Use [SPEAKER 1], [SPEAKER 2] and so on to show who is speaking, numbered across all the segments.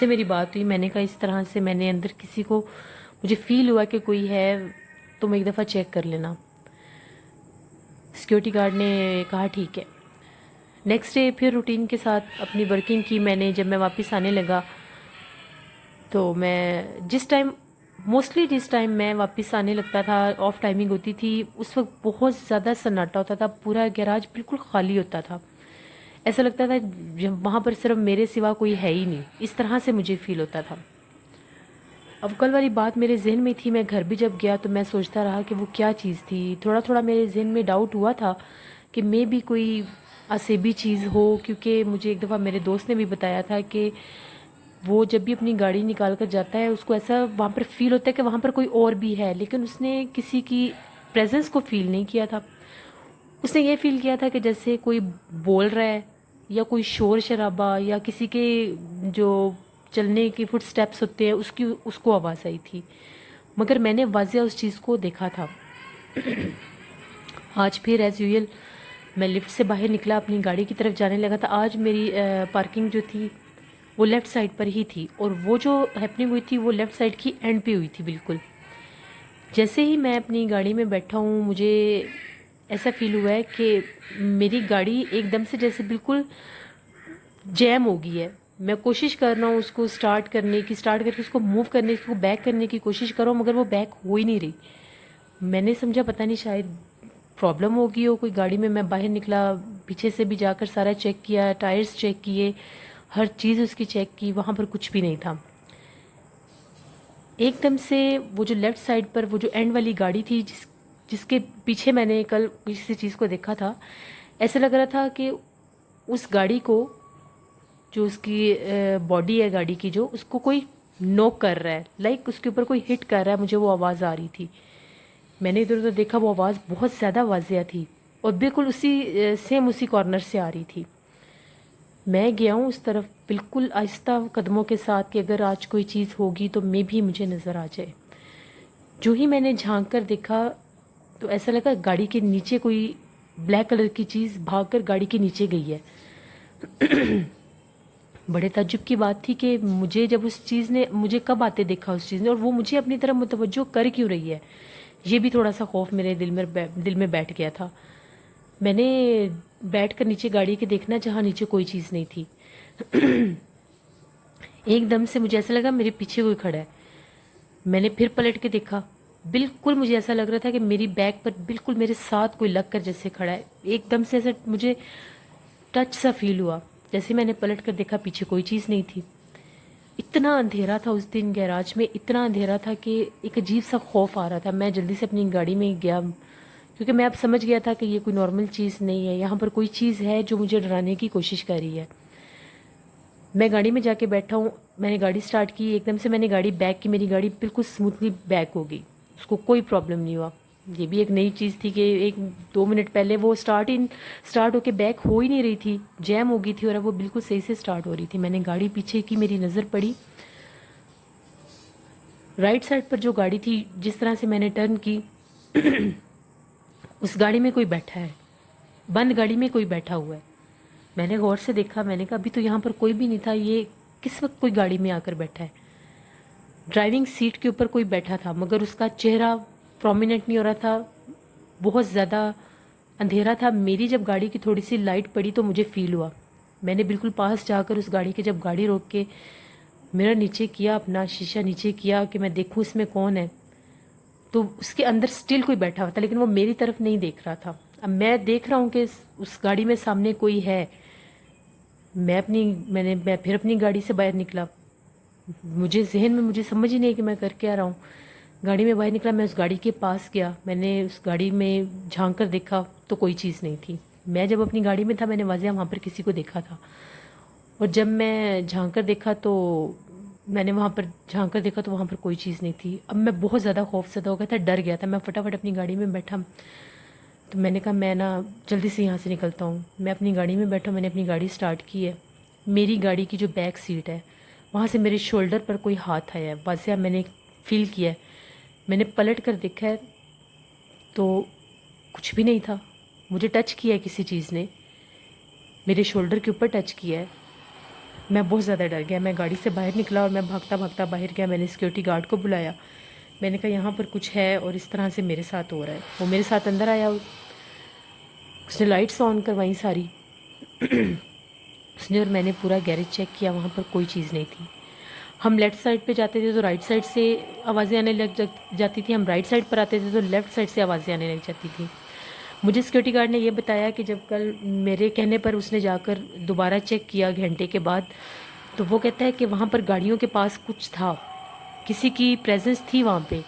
[SPEAKER 1] سے میری بات ہوئی، میں نے کہا اس طرح سے میں نے اندر کسی کو مجھے فیل ہوا کہ کوئی ہے، تم ایک دفعہ چیک کر لینا۔ سیکیورٹی گارڈ نے کہا ٹھیک ہے۔ نیکسٹ ڈے پھر روٹین کے ساتھ اپنی ورکنگ کی میں نے۔ جب میں واپس آنے لگا تو میں جس ٹائم میں واپس آنے لگتا تھا، آف ٹائمنگ ہوتی تھی، اس وقت بہت زیادہ سناٹا ہوتا تھا، پورا گیراج بالکل خالی ہوتا تھا، ایسا لگتا تھا وہاں پر صرف میرے سوا کوئی ہے ہی نہیں، اس طرح سے مجھے فیل ہوتا تھا۔ اب کل والی بات میرے ذہن میں تھی، میں گھر بھی جب گیا تو میں سوچتا رہا کہ وہ کیا چیز تھی۔ تھوڑا تھوڑا میرے ذہن میں ڈاؤٹ ہوا تھا کہ میں بھی کوئی اسیبی چیز ہو، کیونکہ مجھے ایک دفعہ میرے دوست نے بھی بتایا تھا کہ وہ جب بھی اپنی گاڑی نکال کر جاتا ہے اس کو ایسا وہاں پر فیل ہوتا ہے کہ وہاں پر کوئی اور بھی ہے، لیکن اس نے کسی کی پریزنس کو فیل نہیں کیا تھا۔ اس نے یہ فیل کیا تھا کہ جیسے کوئی بول رہا ہے، یا کوئی شور شرابہ، یا کسی کے جو چلنے کی فٹ سٹیپس ہوتے ہیں اس کو آواز آئی تھی، مگر میں نے واضح اس چیز کو دیکھا تھا۔ آج پھر ایز یوزل میں لفٹ سے باہر نکلا، اپنی گاڑی کی طرف جانے لگا تھا۔ آج میری پارکنگ جو تھی وہ لیفٹ سائڈ پر ہی تھی، اور وہ جو ہیپننگ ہوئی تھی وہ لیفٹ سائڈ کی اینڈ پہ ہوئی تھی بالکل۔ جیسے ہی میں اپنی گاڑی میں بیٹھا ہوں، مجھے ایسا فیل ہوا ہے کہ میری گاڑی ایک دم سے جیسے بالکل جیم ہو گئی ہے۔ میں کوشش کر رہا ہوں اس کو سٹارٹ کر کے اس کو موو کرنے، اس کو بیک کرنے کی کوشش کر رہا ہوں، مگر وہ بیک ہو ہی نہیں رہی۔ میں نے سمجھا پتہ نہیں شاید پرابلم ہوگی ہو کوئی گاڑی میں باہر نکلا، پیچھے سے بھی جا کر سارا چیک کیا، ٹائرز چیک کیے، ہر چیز اس کی چیک کی، وہاں پر کچھ بھی نہیں تھا۔ ایک دم سے وہ جو لیفٹ سائڈ پر وہ جو اینڈ والی گاڑی تھی، جس کے پیچھے میں نے کل کسی چیز کو دیکھا تھا، ایسا لگ رہا تھا کہ اس گاڑی کو، جو اس کی باڈی ہے گاڑی کی، جو اس کو کوئی نوک کر رہا ہے، لائک اس کے اوپر کوئی ہٹ کر رہا ہے، مجھے وہ آواز آ رہی تھی۔ میں نے ادھر ادھر دیکھا، وہ آواز بہت زیادہ واضح تھی، اور بالکل اسی کارنر سے آ رہی تھی۔ میں گیا ہوں اس طرف بالکل آہستہ قدموں کے ساتھ کہ اگر آج کوئی چیز ہوگی تو بھی مجھے نظر آ جائے۔ جو ہی میں نے جھانک کر دیکھا تو ایسا لگا گاڑی کے نیچے کوئی بلیک کلر کی چیز بھاگ کر گاڑی کے نیچے گئی ہے۔ بڑے تعجب کی بات تھی کہ مجھے جب اس چیز نے مجھے کب آتے دیکھا اس چیز نے، اور وہ مجھے اپنی طرف متوجہ کر کیوں رہی ہے، یہ بھی تھوڑا سا خوف میرے دل میں بیٹھ گیا تھا۔ میں نے بیٹھ کر نیچے گاڑی کے دیکھنا چاہا، نیچے کوئی چیز نہیں تھی۔ ایک دم سے مجھے ایسا لگا میرے پیچھے کوئی کھڑا ہے۔ میں نے پھر پلٹ کے دیکھا، بالکل مجھے ایسا لگ رہا تھا کہ میری بیک پر بالکل میرے ساتھ کوئی لگ کر جیسے کھڑا ہے۔ ایک دم سے ایسا مجھے ٹچ سا فیل ہوا۔ جیسے میں نے پلٹ کر دیکھا، پیچھے کوئی چیز نہیں تھی۔ اتنا اندھیرا تھا اس دن گیراج میں، اتنا اندھیرا تھا کہ ایک عجیب سا خوف آ رہا تھا۔ میں جلدی سے اپنی گاڑی میں گیا، کیونکہ میں اب سمجھ گیا تھا کہ یہ کوئی نارمل چیز نہیں ہے، یہاں پر کوئی چیز ہے جو مجھے ڈرانے کی کوشش کر رہی ہے۔ میں گاڑی میں جا کے بیٹھا ہوں، میں نے گاڑی سٹارٹ کی، ایک دم سے میں نے گاڑی بیک کی، میری گاڑی بالکل سموتھلی بیک ہو گئی، اس کو کوئی پرابلم نہیں ہوا۔ یہ بھی ایک نئی چیز تھی کہ 1-2 منٹ پہلے وہ سٹارٹ ہو کے بیک ہو ہی نہیں رہی تھی، جیم ہو گئی تھی، اور اب وہ بالکل صحیح سے سٹارٹ ہو رہی تھی۔ میں نے گاڑی پیچھے کی، میری نظر پڑی رائٹ سائڈ پر جو گاڑی تھی، جس طرح سے میں نے ٹرن کی، اس گاڑی میں کوئی بیٹھا ہے، بند گاڑی میں کوئی بیٹھا ہوا ہے۔ میں نے غور سے دیکھا، میں نے کہا ابھی تو یہاں پر کوئی بھی نہیں تھا، یہ کس وقت کوئی گاڑی میں آ کر بیٹھا ہے۔ ڈرائیونگ سیٹ کے اوپر کوئی بیٹھا تھا، مگر اس کا چہرہ پرومیننٹ نہیں ہو رہا تھا، بہت زیادہ اندھیرا تھا۔ میری جب گاڑی کی تھوڑی سی لائٹ پڑی تو مجھے فیل ہوا، میں نے بالکل پاس جا کر اس گاڑی کے جب گاڑی روک کے میرا نیچے کیا، اپنا شیشہ نیچے کیا کہ میں دیکھوں اس میں کون ہے، تو اس کے اندر سٹل کوئی بیٹھا ہوا تھا، لیکن وہ میری طرف نہیں دیکھ رہا تھا۔ اب میں دیکھ رہا ہوں کہ اس گاڑی میں سامنے کوئی ہے۔ میں پھر اپنی گاڑی سے باہر نکلا، مجھے سمجھ ہی نہیں کہ میں کر کے آ رہا ہوں۔ گاڑی میں باہر نکلا، میں اس گاڑی کے پاس گیا، میں نے اس گاڑی میں جھانک کر دیکھا تو کوئی چیز نہیں تھی۔ میں جب اپنی گاڑی میں تھا میں نے واضح وہاں پر کسی کو دیکھا تھا، اور جب میں جھانک کر دیکھا تو وہاں پر کوئی چیز نہیں تھی۔ اب میں بہت زیادہ خوف زدہ ہو گیا تھا، ڈر گیا تھا۔ میں فٹافٹ اپنی گاڑی میں بیٹھا، تو میں نے کہا میں جلدی سے یہاں سے نکلتا ہوں۔ میں اپنی گاڑی میں بیٹھا، میں نے اپنی گاڑی سٹارٹ کی ہے۔ میری گاڑی کی جو بیک سیٹ ہے وہاں سے میرے شولڈر پر کوئی ہاتھ آیا ہے، واضح میں نے فیل کیا ہے۔ میں نے پلٹ کر دیکھا ہے تو کچھ بھی نہیں تھا۔ مجھے ٹچ کیا ہے کسی چیز نے، میرے شولڈر کے اوپر ٹچ کیا ہے، میں بہت زیادہ ڈر گیا. میں گاڑی سے باہر نکلا اور میں بھاگتا بھاگتا باہر گیا. میں نے سیکورٹی گارڈ کو بلایا. میں نے کہا یہاں پر کچھ ہے اور اس طرح سے میرے ساتھ ہو رہا ہے. وہ میرے ساتھ اندر آیا. اس نے لائٹس آن کروائیں ساری. اس نے اور میں نے پورا گیریج چیک کیا. وہاں پر کوئی چیز نہیں تھی. ہم لیفٹ سائڈ پہ جاتے تھے تو رائٹ سائڈ سے آوازیں آنے لگ جاتی تھی. ہم رائٹ سائڈ پر آتے تھے تو لیفٹ سائڈ سے آوازیں آنے لگ جاتی تھی. مجھے سیکورٹی گارڈ نے یہ بتایا کہ جب کل میرے کہنے پر اس نے جا کر دوبارہ چیک کیا گھنٹے کے بعد، تو وہ کہتا ہے کہ وہاں پر گاڑیوں کے پاس کچھ تھا، کسی کی پریزنس تھی وہاں پہ.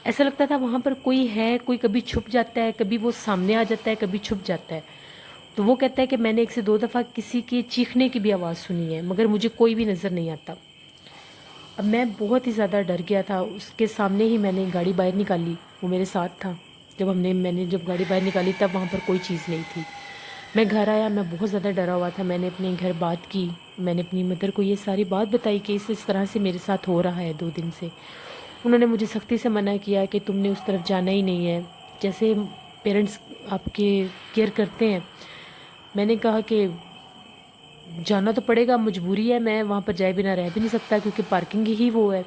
[SPEAKER 1] ایسا لگتا تھا وہاں پر کوئی ہے. کوئی کبھی چھپ جاتا ہے، کبھی وہ سامنے آ جاتا ہے، کبھی چھپ جاتا ہے. تو وہ کہتا ہے کہ میں نے 1 سے 2 دفعہ کسی کے چیخنے کی بھی آواز سنی ہے، مگر مجھے کوئی بھی نظر نہیں آتا. اب میں بہت ہی زیادہ ڈر گیا تھا. اس کے سامنے ہی میں نے گاڑی باہر نکالی. وہ میرے ساتھ تھا. میں نے جب گاڑی باہر نکالی تب وہاں پر کوئی چیز نہیں تھی. میں گھر آیا. میں بہت زیادہ ڈرا ہوا تھا. میں نے اپنے گھر بات کی. میں نے اپنی مدر کو یہ ساری بات بتائی کہ اس طرح سے میرے ساتھ ہو رہا ہے 2 دن سے. انہوں نے مجھے سختی سے منع کیا کہ تم نے اس طرف جانا ہی نہیں ہے. جیسے پیرنٹس آپ کے کیئر کرتے ہیں. میں نے کہا کہ جانا تو پڑے گا، مجبوری ہے. میں وہاں پر جائے بنا رہ بھی نہیں سکتا کیونکہ پارکنگ ہی وہ ہے.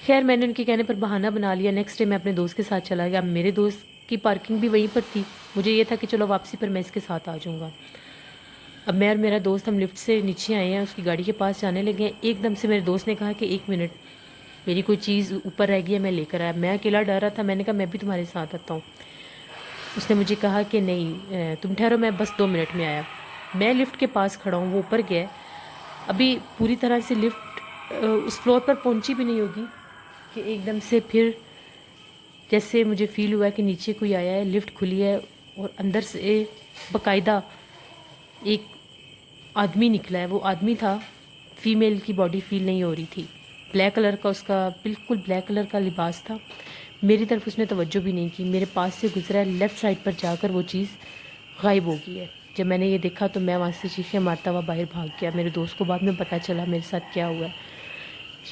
[SPEAKER 1] خیر میں نے ان کے کہنے پر بہانہ بنا لیا. نیکسٹ ڈے میں اپنے دوست کے ساتھ چلا گیا. میرے دوست کی پارکنگ بھی وہیں پر تھی. مجھے یہ تھا کہ چلو واپسی پر میں اس کے ساتھ آ جاؤں گا. اب میں اور میرا دوست ہم لفٹ سے نیچے آئے ہیں. اس کی گاڑی کے پاس جانے لگے ہیں. ایک دم سے میرے دوست نے کہا کہ 1 منٹ، میری کوئی چیز اوپر رہ گئی ہے، میں لے کر آیا. میں اکیلا ڈر رہا تھا. میں نے کہا میں بھی تمہارے ساتھ آتا ہوں. اس نے مجھے کہا کہ نہیں تم ٹھہرو، میں بس 2 منٹ میں آیا. میں لفٹ کے پاس کھڑا ہوں. وہ اوپر گیا. ابھی پوری طرح سے لفٹ اس فلور پر پہنچی بھی نہیں ہوگی کہ ایک دم سے پھر جیسے مجھے فیل ہوا کہ نیچے کوئی آیا ہے. لفٹ کھلی ہے اور اندر سے باقاعدہ ایک آدمی نکلا ہے. وہ آدمی تھا، فیمیل کی باڈی فیل نہیں ہو رہی تھی. بلیک کلر کا، اس کا بالکل بلیک کلر کا لباس تھا. میری طرف اس نے توجہ بھی نہیں کی. میرے پاس سے گزرا ہے. لیفٹ سائڈ پر جا کر وہ چیز غائب ہو گئی ہے. جب میں نے یہ دیکھا تو میں وہاں سے چیخیں مارتا ہوا باہر بھاگ گیا. میرے دوست کو بعد میں پتہ چلا میرے ساتھ کیا ہوا ہے.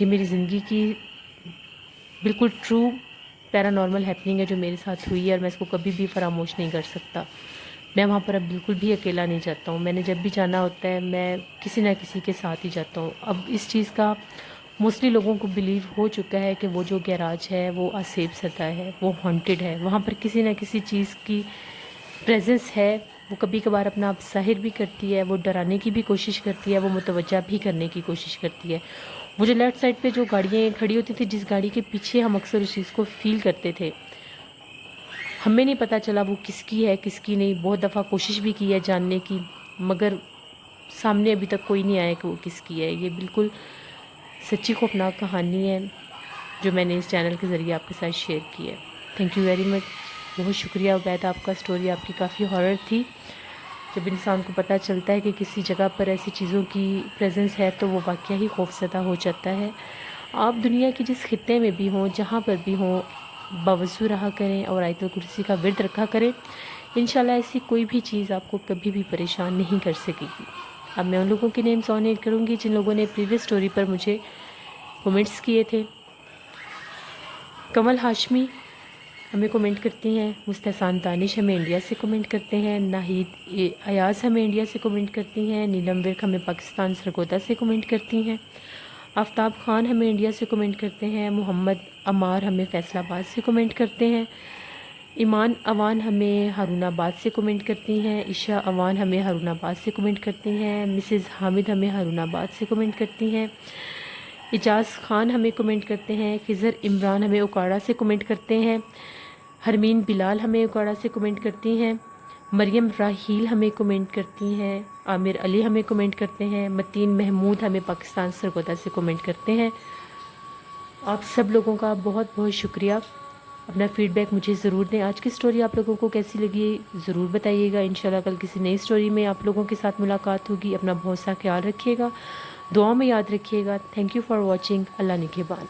[SPEAKER 1] یہ میری زندگی کی بالکل ٹرو پیرا نارمل ہیپننگ ہے جو میرے ساتھ ہوئی ہے، اور میں اس کو کبھی بھی فراموش نہیں کر سکتا. میں وہاں پر اب بالکل بھی اکیلا نہیں جاتا ہوں. میں نے جب بھی جانا ہوتا ہے میں کسی نہ کسی کے ساتھ ہی جاتا ہوں. اب اس چیز کا موسٹلی لوگوں کو بلیو ہو چکا ہے کہ وہ جو گیراج ہے وہ آسیب زدہ ہے، وہ ہانٹیڈ ہے. وہاں پر کسی نہ کسی چیز کی پریزنس ہے. وہ کبھی کبھار اپنا آپ ظاہر بھی کرتی ہے، وہ ڈرانے کی بھی کوشش کرتی ہے، وہ متوجہ بھی کرنے کی کوشش کرتی ہے. وہ جو لیفٹ سائڈ پہ جو گاڑیاں کھڑی ہوتی تھی، جس گاڑی کے پیچھے ہم اکثر اس چیز کو فیل کرتے تھے، ہمیں نہیں پتہ چلا وہ کس کی ہے کس کی نہیں. بہت دفعہ کوشش بھی کی ہے جاننے کی، مگر سامنے ابھی تک کوئی نہیں آیا کہ وہ کس کی ہے. یہ بالکل سچی خوفناک کہانی ہے جو میں نے اس چینل کے ذریعے آپ کے ساتھ شیئر کی ہے. Thank you very much. بہت شکریہ عبید. آپ کا سٹوری آپ کی کافی ہارر تھی. جب انسان کو پتہ چلتا ہے کہ کسی جگہ پر ایسی چیزوں کی پریزنس ہے تو وہ واقعہ ہی خوفزدہ ہو جاتا ہے. آپ دنیا کی جس خطے میں بھی ہوں، جہاں پر بھی ہوں، باوضو رہا کریں اور آیت الکرسی کا ورد رکھا کریں. انشاءاللہ ایسی کوئی بھی چیز آپ کو کبھی بھی پریشان نہیں کر سکے گی. اب میں ان لوگوں کے نیمز آن ایڈ کروں گی جن لوگوں نے پریویس سٹوری پر مجھے کومنٹس کیے تھے. کمل ہاشمی ہمیں کومنٹ کرتی ہیں. مستحسان دانش ہمیں انڈیا سے کومنٹ کرتے ہیں. ناہید ایاز ہمیں انڈیا سے کومنٹ کرتی ہیں. نیلم ورک ہمیں پاکستان سرگودا سے کومنٹ کرتی ہیں. آفتاب خان ہمیں انڈیا سے کومنٹ کرتے ہیں. محمد عمار ہمیں فیصل آباد سے کومنٹ کرتے ہیں. ایمان اوان ہمیں ہارون آباد سے کومنٹ کرتی ہیں. عشاء اوان ہمیں ہارون آباد سے کومنٹ کرتی ہیں. مسز حامد ہمیں ہارون آباد سے کومنٹ کرتی ہیں. اجاز خان ہمیں کومنٹ کرتے ہیں. خضر عمران ہمیں اکاڑا سے کومنٹ کرتے ہیں. ہرمین بلال ہمیں اکاڑا سے کومنٹ کرتی ہیں. مریم راحیل ہمیں کومنٹ کرتی ہیں. عامر علی ہمیں کومنٹ کرتے ہیں. متین محمود ہمیں پاکستان سرگودا سے کومنٹ کرتے ہیں. آپ سب لوگوں کا بہت بہت شکریہ. اپنا فیڈ بیک مجھے ضرور دیں. آج کی سٹوری آپ لوگوں کو کیسی لگی ضرور بتائیے گا. انشاءاللہ کل کسی نئی سٹوری میں آپ لوگوں کے ساتھ ملاقات ہوگی. اپنا بہت سا خیال رکھیے گا، دعاؤں میں یاد رکھیے گا. Thank you for watching. اللہ نگہبان.